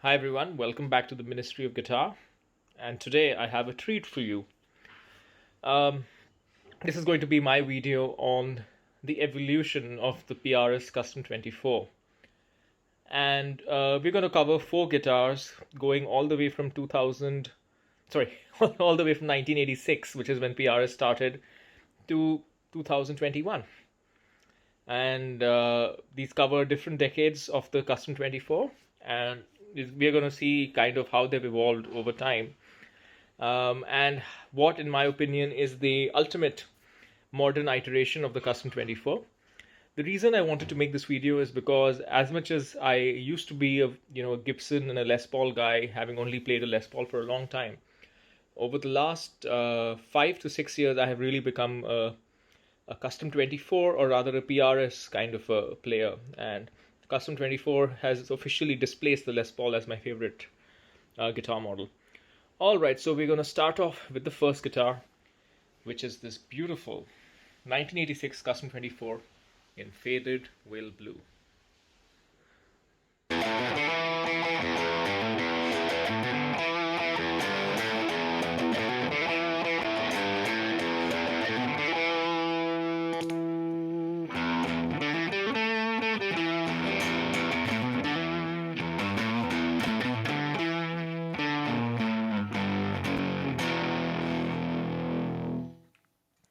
Hi everyone, welcome back to the Ministry of Guitar. And today I have a treat for you. Um, this is going to be my video on the evolution of the PRS Custom 24. And we're going to cover four guitars going all the way from 2000, sorry, all the way from 1986, which is when PRS started, to 2021. And these cover different decades of the Custom 24. And we're going to see kind of how they've evolved over time. And what, in my opinion, is the ultimate modern iteration of the Custom 24. The reason I wanted to make this video is because as much as I used to be a Gibson and a Les Paul guy, having only played a Les Paul for a long time, over the last 5 to 6 years, I have really become a Custom 24, or rather a PRS kind of a player. And Custom 24 has officially displaced the Les Paul as my favorite guitar model. Alright, so we're going to start off with the first guitar, which is this beautiful 1986 Custom 24 in Faded Blue.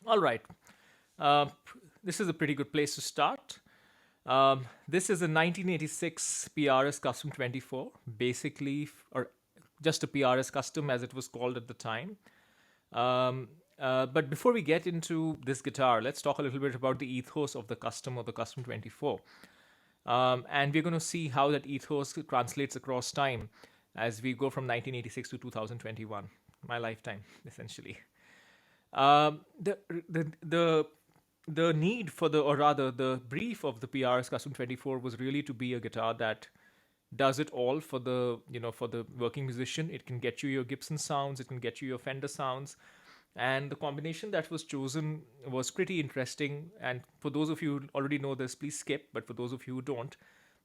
All right, this is a pretty good place to start. This is a 1986 PRS Custom 24, basically, or just a PRS Custom as it was called at the time. But before we get into this guitar, let's talk a little bit about the ethos of the Custom or the Custom 24. And we're going to see how that ethos translates across time as we go from 1986 to 2021, my lifetime, essentially. The need for the, or rather the brief of the PRS Custom 24 was really to be a guitar that does it all for the working musician. It can get you your Gibson sounds, it can get you your Fender sounds, and the combination that was chosen was pretty interesting. And for those of you who already know this, please skip, but for those of you who don't,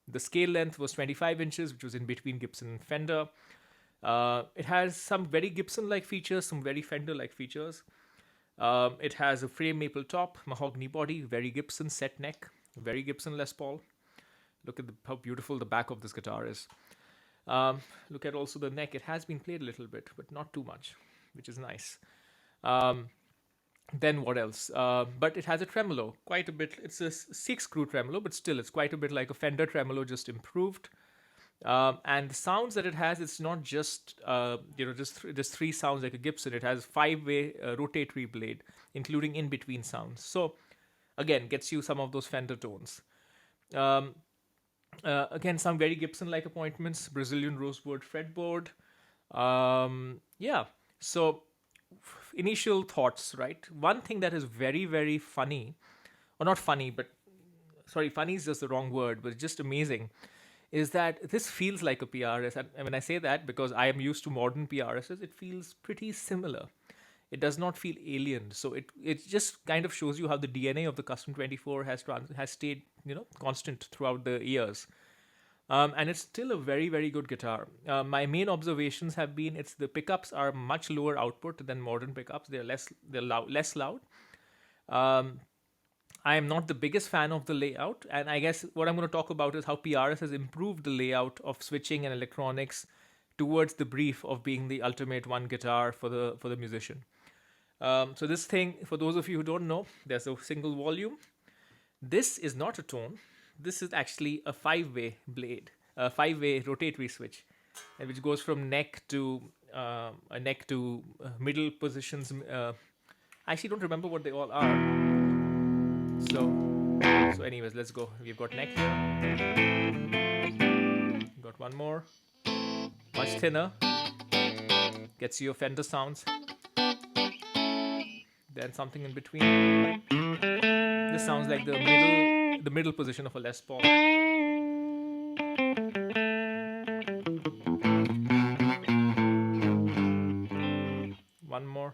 the scale length was 25 inches, which was in between Gibson and Fender. It has some very Gibson-like features, some very Fender-like features. It has a frame maple top, mahogany body, very Gibson set neck, very Gibson Les Paul. Look at how beautiful the back of this guitar is. Look at also the neck. It has been played a little bit, but not too much, which is nice. Then what else? But it has a tremolo, quite a bit. It's a 6-screw tremolo, but still it's quite a bit like a Fender tremolo, just improved. And the sounds that it has, it's not just just three sounds like a Gibson. It has 5-way rotatory blade, including in between sounds. So again, gets you some of those Fender tones. Again, some very Gibson-like appointments, Brazilian rosewood fretboard. Yeah. So initial thoughts, right? One thing that is very, very funny, or not funny, but sorry, funny is just the wrong word, but just amazing, is that this feels like a PRS. And when I say that, because I am used to modern PRSs, it feels pretty similar. It does not feel alien. So it just kind of shows you how the DNA of the Custom 24 has stayed constant throughout the years. And it's still a very, very good guitar. My main observations have been the pickups are much lower output than modern pickups. They're less loud. I am not the biggest fan of the layout, and I guess what I'm going to talk about is how PRS has improved the layout of switching and electronics towards the brief of being the ultimate one guitar for the musician. So this thing, for those of you who don't know, there's a single volume. This is not a tone. This is actually a 5-way blade, a 5-way rotatory switch, which goes from neck to middle positions. I actually don't remember what they all are. So anyways, let's go. We've got neck here. Got one more. Much thinner. Gets you your Fender sounds. Then something in between. This sounds like the middle position of a Les Paul. One more.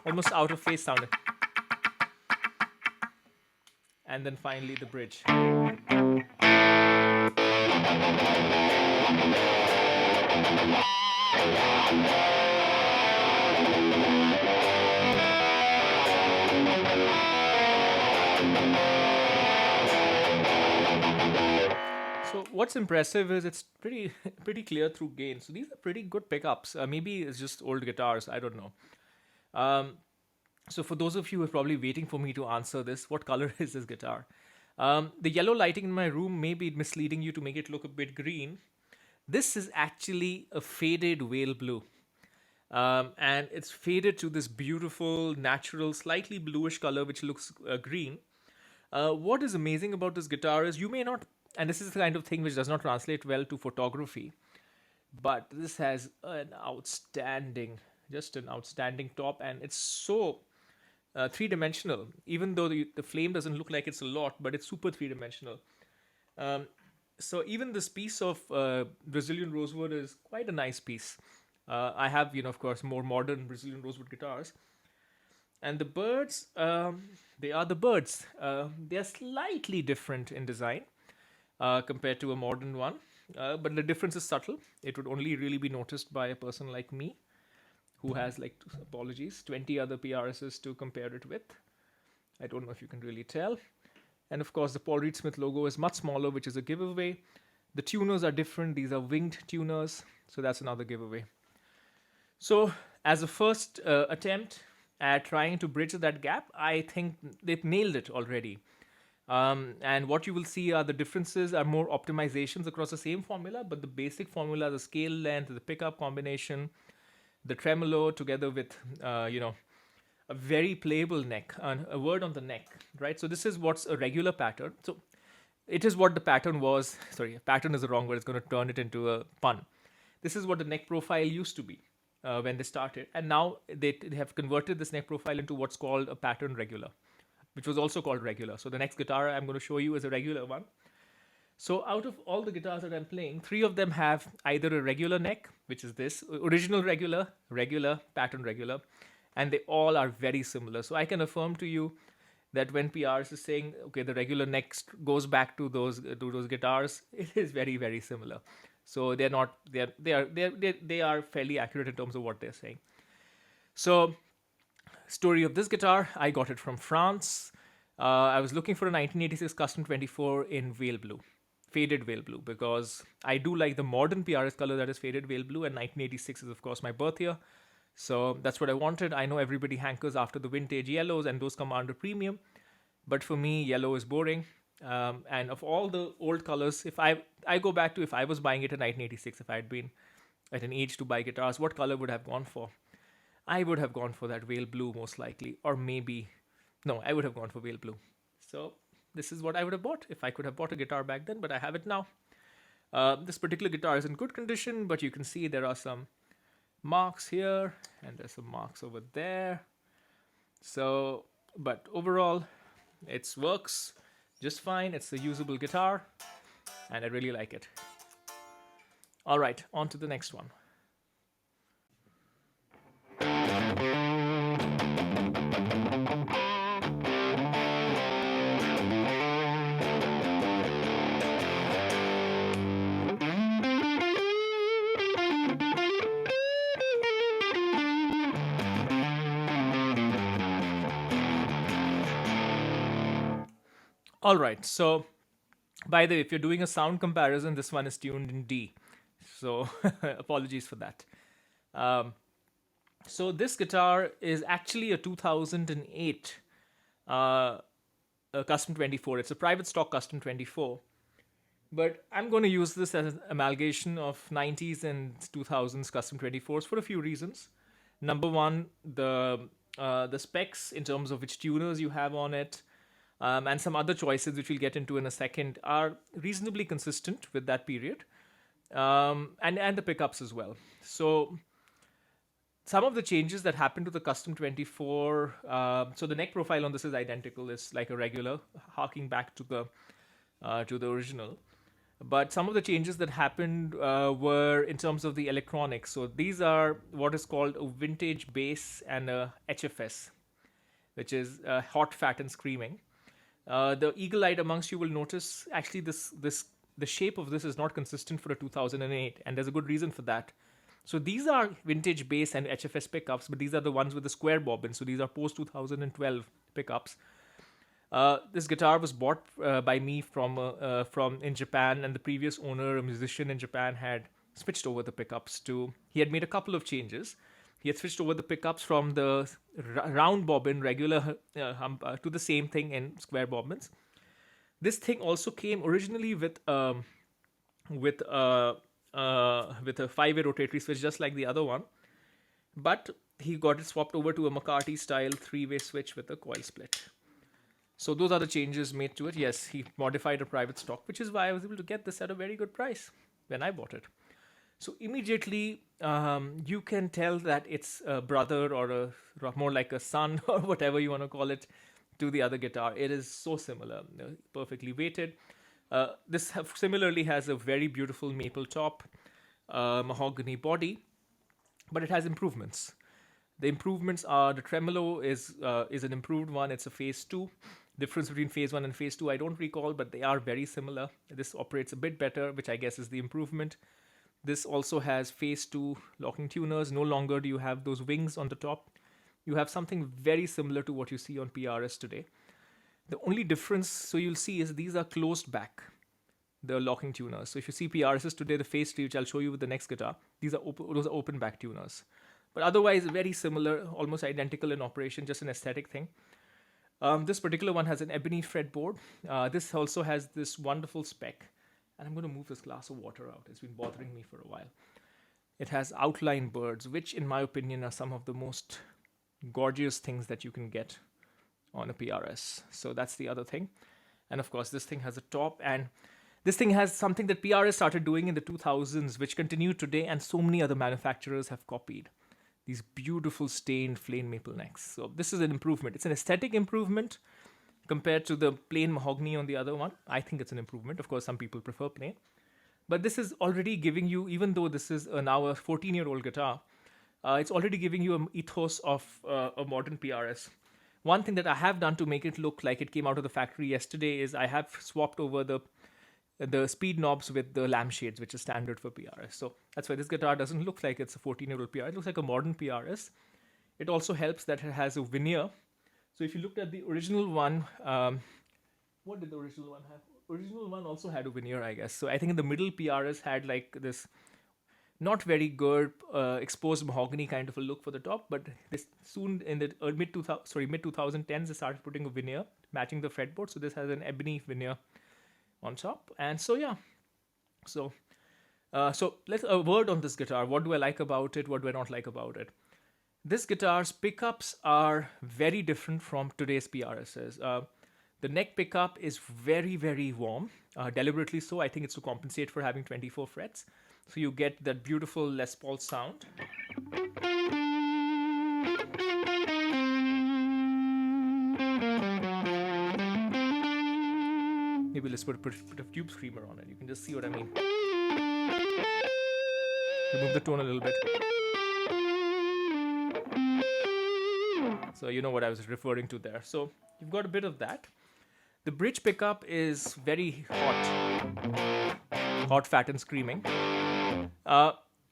Almost out of phase sounding. and then finally the bridge. So what's impressive is it's pretty pretty clear through gain. So these are pretty good pickups. Maybe it's just old guitars. I don't know. So for those of you who are probably waiting for me to answer this, what color is this guitar? The yellow lighting in my room may be misleading you to make it look a bit green. This is actually a faded whale blue. And it's faded to this beautiful, natural, slightly bluish color, which looks green. What is amazing about this guitar is you may not, and this is the kind of thing which does not translate well to photography, but this has just an outstanding top, and it's so three-dimensional. Even though the flame doesn't look like it's a lot, but it's super three-dimensional. So even this piece of Brazilian rosewood is quite a nice piece. I have, of course, more modern Brazilian rosewood guitars. And the birds, they are the birds. They are slightly different in design compared to a modern one. But the difference is subtle. It would only really be noticed by a person like me, who has, 20 other PRSs to compare it with. I don't know if you can really tell. And of course, the Paul Reed Smith logo is much smaller, which is a giveaway. The tuners are different. These are winged tuners. So that's another giveaway. So as a first attempt at trying to bridge that gap, I think they've nailed it already. And what you will see are the differences are more optimizations across the same formula, but the basic formula, the scale length, the pickup combination, the tremolo together with, a very playable neck, a word on the neck, right? So this is what's a regular pattern. So it is what the pattern was. Sorry, pattern is the wrong word. It's going to turn it into a pun. This is what the neck profile used to be when they started. And now they have converted this neck profile into what's called a pattern regular, which was also called regular. So the next guitar I'm going to show you is a regular one. So out of all the guitars that I'm playing, 3 of them have either a regular neck, which is this, original regular, pattern regular, and they all are very similar. So I can affirm to you that when PRS is saying, okay, the regular neck goes back to those guitars, it is very, very similar. So they are fairly accurate in terms of what they're saying. So story of this guitar, I got it from France. I was looking for a 1986 Custom 24 in Whale Blue. Faded Whale Blue, because I do like the modern PRS color that is Faded Whale Blue, and 1986 is of course my birth year. So that's what I wanted. I know everybody hankers after the vintage yellows, and those command a premium. But for me, yellow is boring. And of all the old colors, if I go back to if I was buying it in 1986, if I had been at an age to buy guitars, what color would I have gone for? I would have gone for that Whale Blue most likely, or maybe, no, I would have gone for Whale Blue. So this is what I would have bought if I could have bought a guitar back then, but I have it now. This particular guitar is in good condition, but you can see there are some marks here, and there's some marks over there. So, but overall, it works just fine. It's a usable guitar, and I really like it. All right, on to the next one. All right, so by the way, if you're doing a sound comparison, this one is tuned in D. So apologies for that. So this guitar is actually a 2008 a Custom 24. It's a private stock Custom 24. But I'm going to use this as an amalgamation of 90s and 2000s Custom 24s for a few reasons. Number one, the specs in terms of which tuners you have on it, and some other choices which we'll get into in a second are reasonably consistent with that period, and the pickups as well. So some of the changes that happened to the Custom 24, so the neck profile on this is identical. It's like a regular, harking back to the original. But some of the changes that happened were in terms of the electronics. So these are what is called a vintage bass and a HFS, which is hot, fat, and screaming. The eagle-eyed amongst you will notice actually the shape of this is not consistent for a 2008, and there's a good reason for that. So these are vintage bass and HFS pickups, but these are the ones with the square bobbin. So these are post 2012 pickups. This guitar was bought by me from in Japan, and the previous owner, a musician in Japan, had switched over the pickups to. He had made a couple of changes. He had switched over the pickups from the round bobbin regular to the same thing in square bobbins. This thing also came originally with a 5-way rotatory switch, just like the other one, but he got it swapped over to a McCarthy style 3-way switch with a coil split. So those are the changes made to it. Yes, he modified a private stock, which is why I was able to get this at a very good price when I bought it. So immediately you can tell that it's a brother or more like a son or whatever you want to call it to the other guitar. It is so similar, perfectly weighted. This similarly has a very beautiful maple top, mahogany body, but it has improvements. The improvements are the tremolo is an improved one. It's a phase 2. Difference between phase 1 and phase 2 I don't recall, but they are very similar. This operates a bit better, which I guess is the improvement. This also has phase 2 locking tuners. No longer do you have those wings on the top. You have something very similar to what you see on PRS today. The only difference, so you'll see, is these are closed back, the locking tuners. So if you see PRSs today, the phase 3, which I'll show you with the next guitar, those are open back tuners. But otherwise, very similar, almost identical in operation, just an aesthetic thing. This particular one has an ebony fretboard. This also has this wonderful spec. And I'm going to move this glass of water out. It's been bothering me for a while. It has outline birds, which in my opinion are some of the most gorgeous things that you can get on a PRS. So that's the other thing. And of course, this thing has a top, and this thing has something that PRS started doing in the 2000s, which continued today, and so many other manufacturers have copied. These beautiful stained flame maple necks. So this is an improvement. It's an aesthetic improvement compared to the plain mahogany on the other one. I think it's an improvement. Of course, some people prefer plain. But this is already giving you, even though this is now a 14-year-old guitar, it's already giving you an ethos of a modern PRS. One thing that I have done to make it look like it came out of the factory yesterday is I have swapped over the speed knobs with the lampshades, which is standard for PRS. So that's why this guitar doesn't look like it's a 14-year-old PRS. It looks like a modern PRS. It also helps that it has a veneer. So if you looked at the original one, what did the original one have? Original one also had a veneer, I guess. So I think in the middle, PRS had like this not very good exposed mahogany kind of a look for the top, but this soon in the mid 2010s they started putting a veneer matching the fretboard. So this has an ebony veneer on top, and so yeah. So let's a word on this guitar. What do I like about it? What do I not like about it? This guitar's pickups are very different from today's PRSs. The neck pickup is very, very warm, deliberately so. I think it's to compensate for having 24 frets. So you get that beautiful Les Paul sound. Maybe let's put a tube screamer on it. You can just see what I mean. Remove the tone a little bit. So you know what I was referring to there. So you've got a bit of that. The bridge pickup is very hot, fat, and screaming.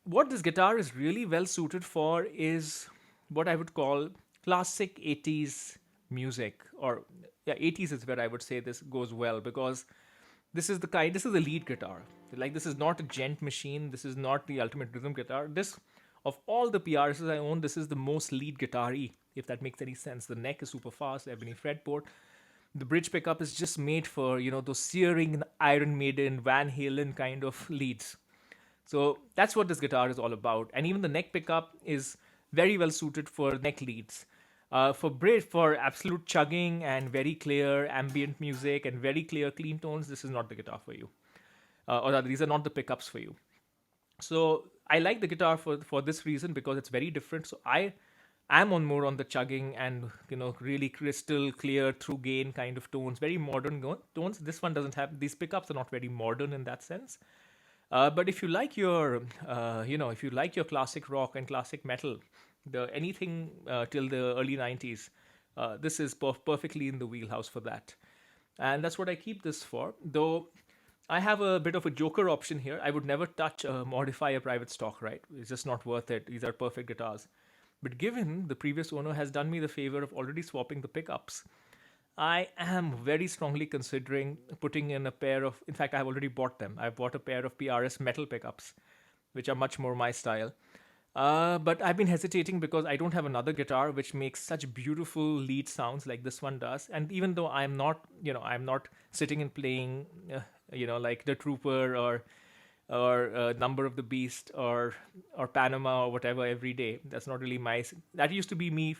What this guitar is really well suited for is what I would call classic 80s music, or 80s is where I would say this goes well, because this is the lead guitar. Like, this is not a gent machine. This is not the ultimate rhythm guitar. This, of all the PRSs I own, this is the most lead guitar-y, if that makes any sense. The neck is super fast, ebony fretboard. The bridge pickup is just made for, those searing Iron Maiden, Van Halen kind of leads. So that's what this guitar is all about. And even the neck pickup is very well suited for neck leads. For absolute chugging and very clear ambient music and very clear clean tones, this is not the guitar for you. Or these are not the pickups for you. So I like the guitar for this reason, because it's very different. So I'm more on the chugging and really crystal clear through gain kind of tones, very modern tones. This one doesn't have, these pickups are not very modern in that sense. But if you like your classic rock and classic metal, anything till the early 90s, this is perfectly in the wheelhouse for that. And that's what I keep this for. Though I have a bit of a joker option here. I would never touch modify a private stock, right? It's just not worth it. These are perfect guitars. But given the previous owner has done me the favor of already swapping the pickups, I am very strongly considering putting in a pair of, in fact, I have already bought them. I've bought a pair of PRS metal pickups, which are much more my style. But I've been hesitating because I don't have another guitar which makes such beautiful lead sounds like this one does. And even though I'm not sitting and playing, like the Trooper or Number of the Beast or Panama or whatever every day. That's not really my. That used to be me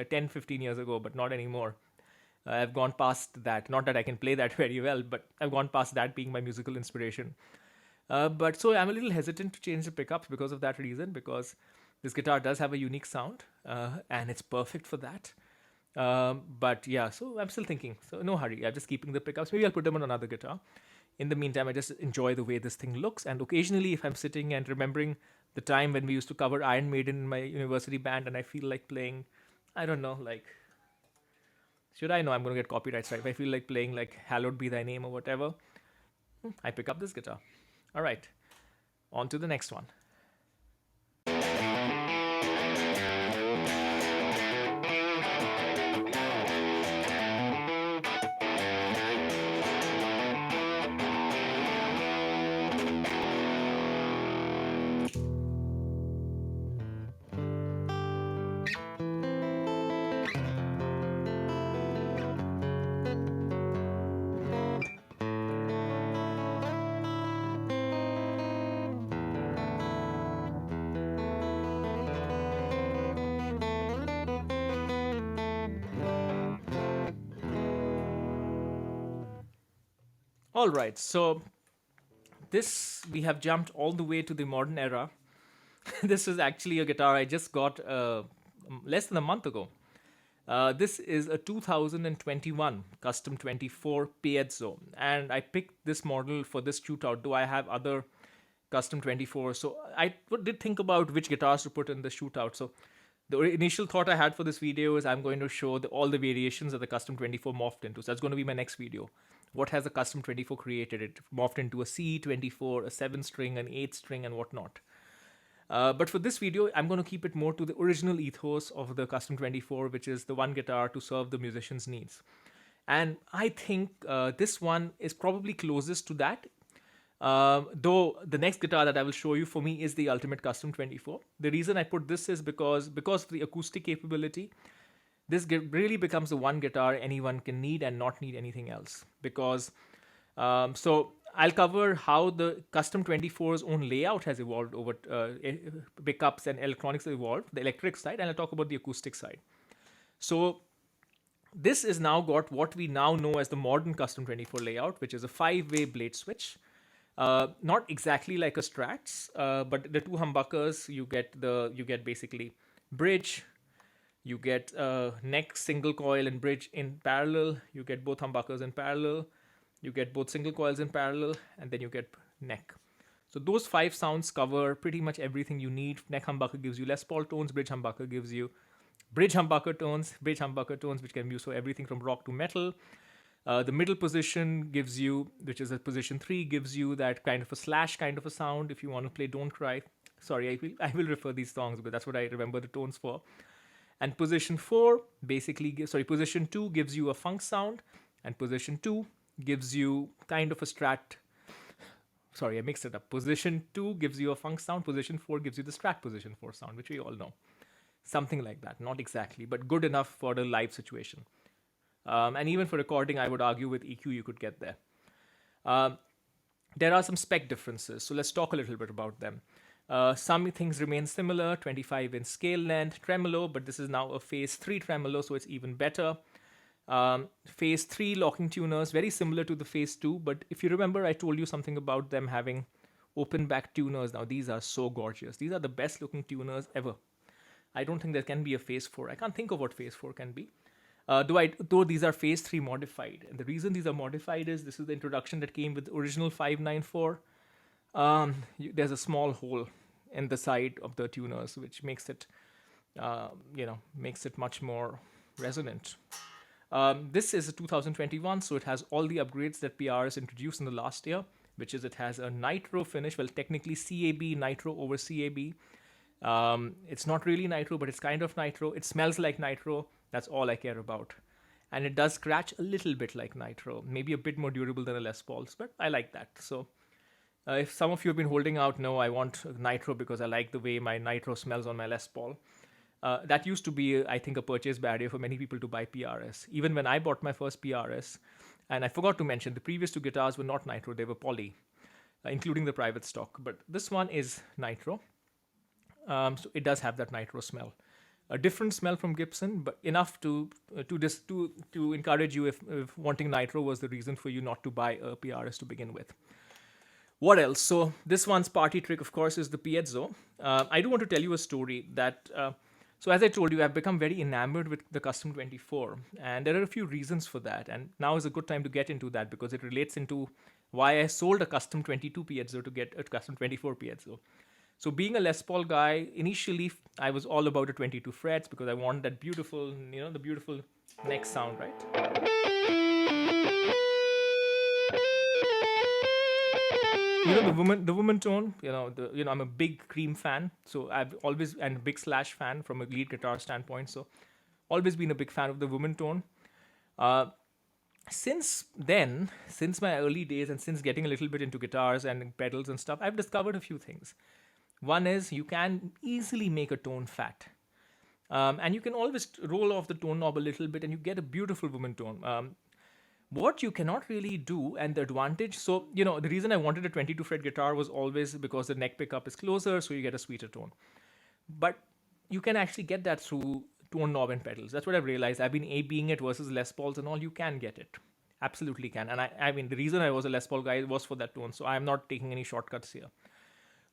10, 15 years ago, but not anymore. I've gone past that. Not that I can play that very well, but I've gone past that being my musical inspiration. But so I'm a little hesitant to change the pickups because of that reason, because this guitar does have a unique sound and it's perfect for that. But yeah, so I'm still thinking. So no hurry. I'm just keeping the pickups. Maybe I'll put them on another guitar. In the meantime, I just enjoy the way this thing looks. And occasionally, if I'm sitting and remembering the time when we used to cover Iron Maiden in my university band and I feel like playing, I don't know, like, should I know I'm going to get copyright strike? If I feel like playing like Hallowed Be Thy Name or whatever, I pick up this guitar. All right, on to the next one. All right, so this we have jumped all the way to the modern era. This is actually a guitar I just got less than a month ago. This is a 2021 Custom 24 Piezo, and I picked this model for this shootout. Though I have other Custom 24, so I did think about which guitars to put in the shootout. So the initial thought I had for this video is I'm going to show all the variations that the Custom 24 morphed into. So that's going to be my next video. What has the Custom 24 created? It morphed into a C24, a 7-string, an 8-string, and whatnot. But for this video, I'm going to keep it more to the original ethos of the Custom 24, which is the one guitar to serve the musician's needs. And I think this one is probably closest to that. Though the next guitar that I will show you for me is the Ultimate Custom 24. The reason I put this is because of the acoustic capability. This really becomes the one guitar anyone can need and not need anything else. Because so I'll cover how the Custom 24's own layout has evolved over pickups and electronics have evolved, the electric side, and I'll talk about the acoustic side. So this is now got what we now know as the modern Custom 24 layout, which is a 5-way blade switch. Not exactly like a Strats, but the two humbuckers you get basically bridge, you get neck, single coil, and bridge in parallel. You get both humbuckers in parallel. You get both single coils in parallel, and then you get neck. So those 5 sounds cover pretty much everything you need. Neck humbucker gives you Les Paul tones. Bridge humbucker gives you bridge humbucker tones, which can be used for everything from rock to metal. The middle position gives you, which is a position 3, gives you that kind of a slash kind of a sound if you want to play Don't Cry. Sorry, I will refer these songs, but that's what I remember the tones for. And position 4 position 2 gives you a funk sound, and position 2 gives you kind of a Strat. Sorry, I mixed it up. Position 2 gives you a funk sound. Position 4 gives you the Strat position 4 sound, which we all know. Something like that. Not exactly, but good enough for the live situation. And even for recording, I would argue with EQ you could get there. There are some spec differences, so let's talk a little bit about them. Some things remain similar, 25 in scale length, tremolo, but this is now a phase 3 tremolo, so it's even better. Phase 3 locking tuners, very similar to the phase 2, but if you remember, I told you something about them having open back tuners. Now, these are so gorgeous. These are the best looking tuners ever. I don't think there can be a phase 4. I can't think of what phase 4 can be. Though these are phase 3 modified. And the reason these are modified is this is the introduction that came with the original 594. There's a small hole in the side of the tuners, which makes it, makes it much more resonant. This is a 2021, so it has all the upgrades that PRS introduced in the last year, which is it has a Nitro finish. Well, technically CAB, Nitro over CAB. It's not really Nitro, but it's kind of Nitro. It smells like Nitro. That's all I care about. And it does scratch a little bit like Nitro, maybe a bit more durable than a Les Paul's, but I like that. So if some of you have been holding out, no, I want Nitro because I like the way my Nitro smells on my Les Paul. That used to be, I think, a purchase barrier for many people to buy PRS. Even when I bought my first PRS, and I forgot to mention, the previous two guitars were not Nitro, they were poly, including the private stock. But this one is Nitro. So it does have that Nitro smell. A different smell from Gibson, but enough to encourage you if wanting Nitro was the reason for you not to buy a PRS to begin with. What else? So this one's party trick, of course, is the Piezo. I do want to tell you a story that... so as I told you, I've become very enamored with the Custom 24, and there are a few reasons for that. And now is a good time to get into that because it relates into why I sold a Custom 22 Piezo to get a Custom 24 Piezo. So being a Les Paul guy, initially I was all about the 22 frets because I want that beautiful, the beautiful neck sound, right? The woman tone, I'm a big Cream fan, so I've always, and a big Slash fan from a lead guitar standpoint, so always been a big fan of the woman tone. Since then, since my early days and since getting a little bit into guitars and pedals and stuff, I've discovered a few things. One is you can easily make a tone fat. And you can always roll off the tone knob a little bit and you get a beautiful woman tone. What you cannot really do, and the advantage, so, the reason I wanted a 22 fret guitar was always because the neck pickup is closer, so you get a sweeter tone. But you can actually get that through tone knob and pedals. That's what I've realized. I've been A-Bing it versus Les Pauls and all. You can get it. Absolutely can. And I mean, the reason I was a Les Paul guy was for that tone, so I'm not taking any shortcuts here.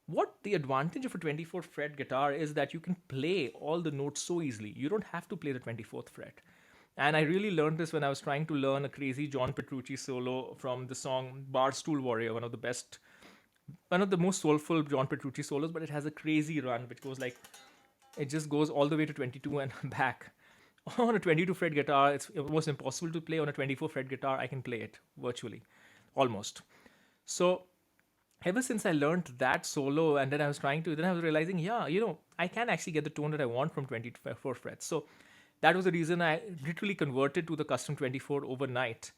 What the advantage of a 24 fret guitar is that you can play all the notes so easily. You don't have to play the 24th fret. And I really learned this when I was trying to learn a crazy John Petrucci solo from the song Barstool Warrior, one of the most soulful John Petrucci solos, but it has a crazy run which goes like, it just goes all the way to 22 and back. On a 22 fret guitar, it's almost impossible to play. On a 24 fret guitar, I can play it virtually, almost. So ever since I learned that solo, and then I was realizing, I can actually get the tone that I want from 24 frets. So that was the reason I literally converted to the Custom 24 overnight.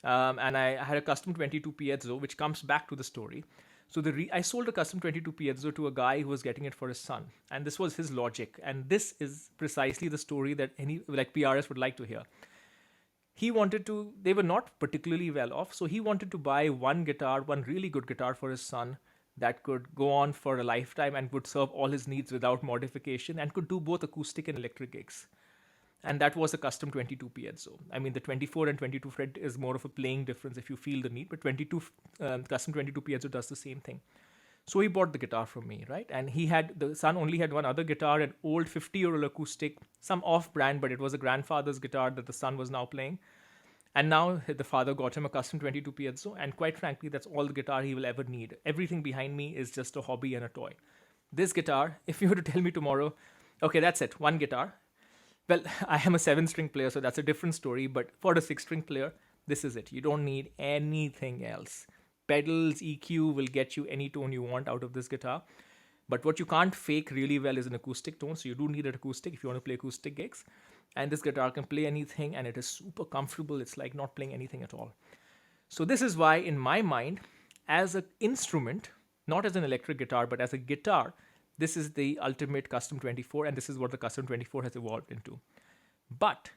And I had a Custom 22 Piezo, which comes back to the story. So I sold a Custom 22 Piezo to a guy who was getting it for his son. And this was his logic. And this is precisely the story that PRS would like to hear. They were not particularly well off, so he wanted to buy one really good guitar for his son that could go on for a lifetime and would serve all his needs without modification and could do both acoustic and electric gigs. And that was a Custom 22 Piezo. I mean, the 24 and 22 fret is more of a playing difference if you feel the need, but Custom 22 Piezo does the same thing. So he bought the guitar from me, right? And the son only had one other guitar, an old 50-year-old acoustic, some off-brand, but it was a grandfather's guitar that the son was now playing. And now the father got him a Custom 22 Piezo, and quite frankly, that's all the guitar he will ever need. Everything behind me is just a hobby and a toy. This guitar, if you were to tell me tomorrow, okay, that's it, one guitar. Well, I am a 7-string player, so that's a different story, but for a 6-string player, this is it. You don't need anything else. Pedals, EQ will get you any tone you want out of this guitar. But what you can't fake really well is an acoustic tone, so you do need an acoustic if you want to play acoustic gigs. And this guitar can play anything, and it is super comfortable. It's like not playing anything at all. So this is why, in my mind, as an instrument, not as an electric guitar, but as a guitar, this is the ultimate Custom 24, and this is what the Custom 24 has evolved into. But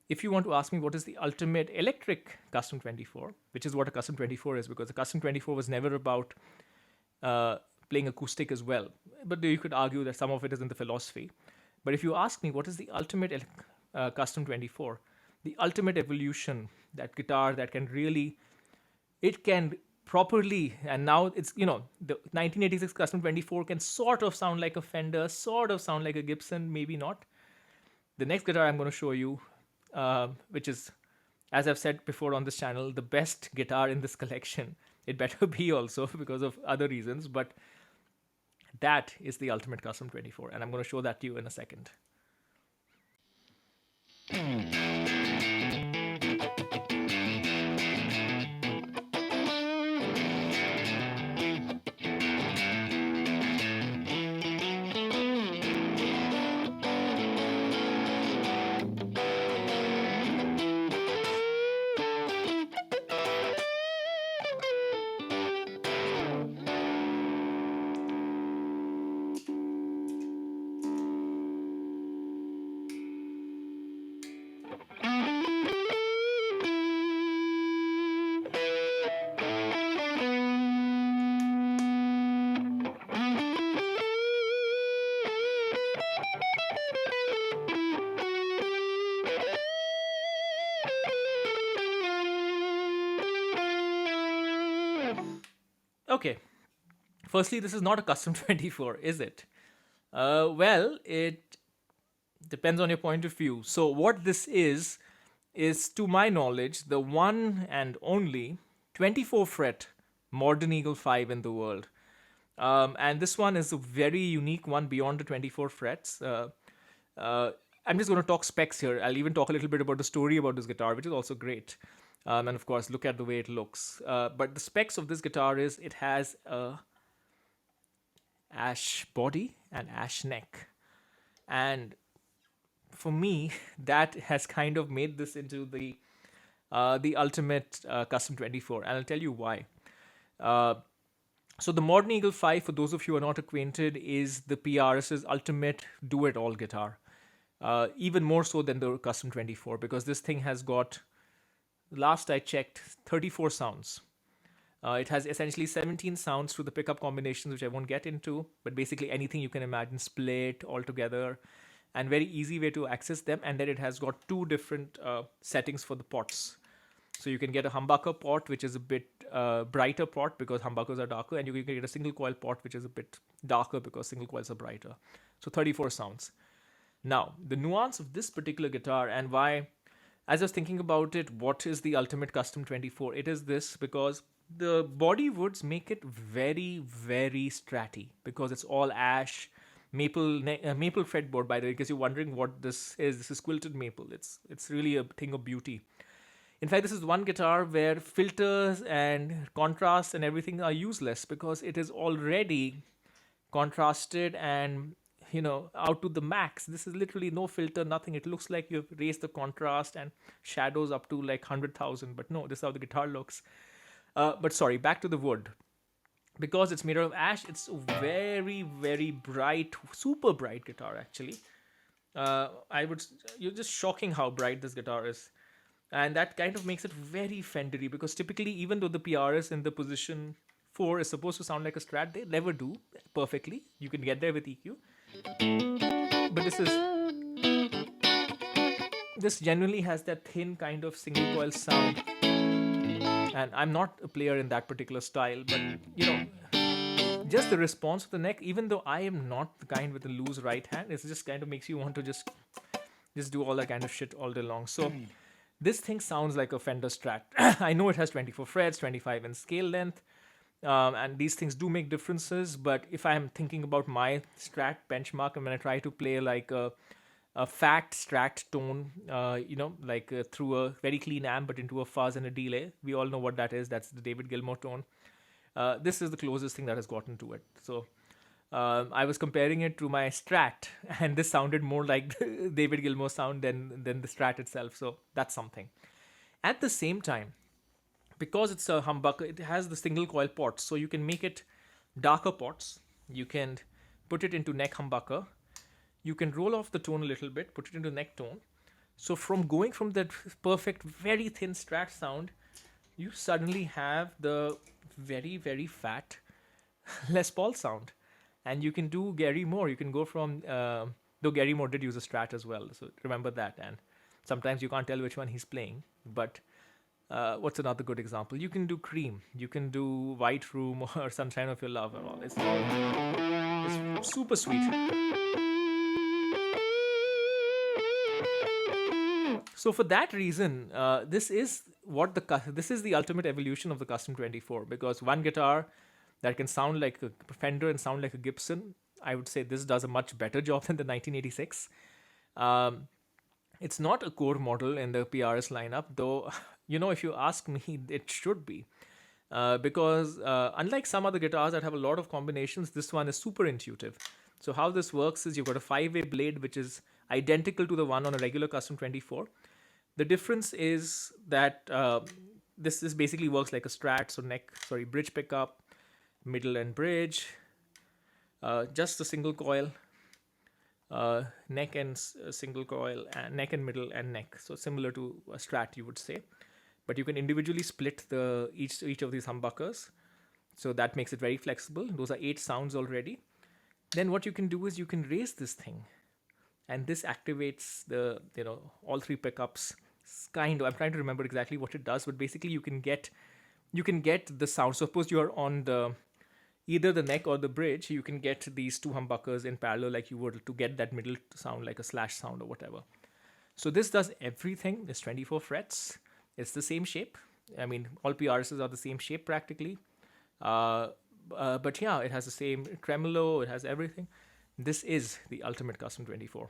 if you want to ask me what is the ultimate electric Custom 24, which is what a Custom 24 is, because the Custom 24 was never about playing acoustic as well. But you could argue that some of it is in the philosophy. But if you ask me what is the ultimate Custom 24, the ultimate evolution, that guitar that can really, it can properly, and now it's, the 1986 Custom 24 can sort of sound like a Fender, sort of sound like a Gibson, maybe not. The next guitar I'm going to show you, which is, as I've said before on this channel, the best guitar in this collection. It better be also because of other reasons, but that is the ultimate Custom 24, and I'm going to show that to you in a second. Okay, firstly, this is not a custom 24, is it? Well, it depends on your point of view. So, what this is to my knowledge, the one and only 24 fret modern Eagle 5 in the world. And this one is a very unique one beyond the 24 frets. I'm just going to talk specs here. I'll even talk a little bit about the story about this guitar, which is also great. And of course, look at the way it looks. But the specs of this guitar is it has a ash body and ash neck. And for me, that has kind of made this into the ultimate custom 24, and I'll tell you why. So the Modern Eagle 5, for those of you who are not acquainted, is the PRS's ultimate do-it-all guitar. Even more so than the custom 24, because this thing has got, last I checked, 34 sounds. It has essentially 17 sounds through the pickup combinations, which I won't get into, but basically anything you can imagine, split altogether, and very easy way to access them. And then it has got two different settings for the pots. So you can get a humbucker pot, which is a bit brighter pot because humbuckers are darker, and you can get a single coil pot, which is a bit darker because single coils are brighter. So 34 sounds. Now, the nuance of this particular guitar and why, as I was thinking about it, what is the ultimate custom 24? It is this, because the body woods make it very, very stratty because it's all ash, maple fretboard, by the way, because you're wondering what this is. This is quilted maple. It's really a thing of beauty. In fact, this is one guitar where filters and contrast and everything are useless because it is already contrasted and out to the max. This is literally no filter, nothing. It looks like you've raised the contrast and shadows up to like 100,000, but no, this is how the guitar looks. But sorry, back to the wood. Because it's made out of ash, it's a very, very bright, super bright guitar actually. You're just shocking how bright this guitar is. And that kind of makes it very Fendery, because typically, even though the PRS in the position 4 is supposed to sound like a Strat, they never do perfectly. You can get there with EQ. But this generally has that thin kind of single coil sound. And I'm not a player in that particular style, but just the response of the neck, even though I am not the kind with a loose right hand, it just kind of makes you want to just do all that kind of shit all day long. So this thing sounds like a Fender Strat. I know it has 24 frets, 25 in scale length, and these things do make differences. But if I'm thinking about my Strat benchmark, and when I try to play like a fat Strat tone, through a very clean amp but into a fuzz and a delay, we all know what that is. That's the David Gilmour tone. This is the closest thing that has gotten to it. So I was comparing it to my Strat, and this sounded more like David Gilmour sound than the Strat itself. So that's something. At the same time, because it's a humbucker, it has the single coil pots, so you can make it darker pots. You can put it into neck humbucker. You can roll off the tone a little bit, put it into neck tone. So from going from that perfect, very thin Strat sound, you suddenly have the very, very fat Les Paul sound. And you can do Gary Moore. You can go from, though Gary Moore did use a Strat as well, so remember that. And sometimes you can't tell which one he's playing. But what's another good example? You can do Cream. You can do White Room or Sunshine of Your Love and all. It's super sweet. So for that reason, this is the ultimate evolution of the Custom 24, because one guitar that can sound like a Fender and sound like a Gibson, I would say this does a much better job than the 1986. It's not a core model in the PRS lineup, though, if you ask me, it should be. Because unlike some other guitars that have a lot of combinations, this one is super intuitive. So how this works is you've got a 5-way blade, which is identical to the one on a regular Custom 24. The difference is that this basically works like a Strat, so bridge pickup, middle and bridge, just a single coil, neck and single coil, and neck and middle and neck. So similar to a Strat, you would say, but you can individually split each of these humbuckers. So that makes it very flexible. Those are 8 sounds already. Then what you can do is you can raise this thing, and this activates the all 3 pickups kind of, I'm trying to remember exactly what it does, but basically you can get the sound. Suppose you are on the either the neck or the bridge, you can get these two humbuckers in parallel like you would to get that middle sound, like a slash sound or whatever. So this does everything. It's 24 frets. It's the same shape. I mean, all PRSs are the same shape practically. But yeah, it has the same tremolo. It has everything. This is the ultimate Custom 24.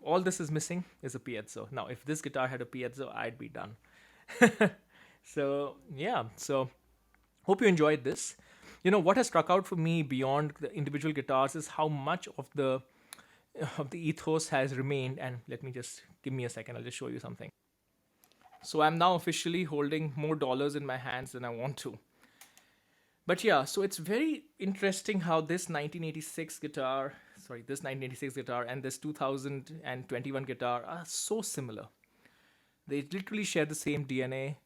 All this is missing is a piezo. Now, if this guitar had a piezo, I'd be done. So yeah, so hope you enjoyed this. You know, what has struck out for me beyond the individual guitars is how much of the ethos has remained. And let me just give me a second. I'll just show you something. So I'm now officially holding more dollars in my hands than I want to. But yeah, so it's very interesting how this 1986 guitar and this 2021 guitar are so similar. They literally share the same DNA.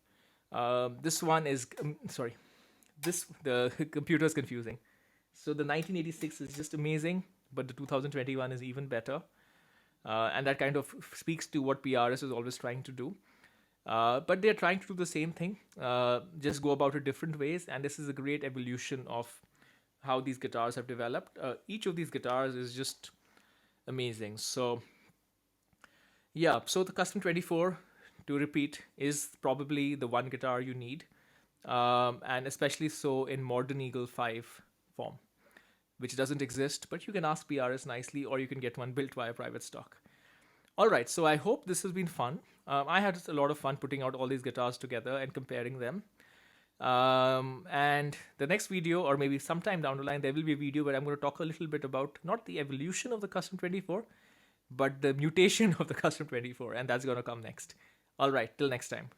This one is, the computer is confusing. So the 1986 is just amazing, but the 2021 is even better. And that kind of speaks to what PRS is always trying to do. But they're trying to do the same thing, just go about it different ways. And this is a great evolution of how these guitars have developed. Each of these guitars is just amazing. So yeah, so the Custom 24, to repeat, is probably the one guitar you need. And especially so in modern Eagle 5 form, which doesn't exist, but you can ask PRS nicely, or you can get one built via private stock. All right, so I hope this has been fun. I had a lot of fun putting out all these guitars together and comparing them. And the next video, or maybe sometime down the line, there will be a video where I'm going to talk a little bit about not the evolution of the Custom 24, but the mutation of the Custom 24, and that's going to come next. All right, till next time.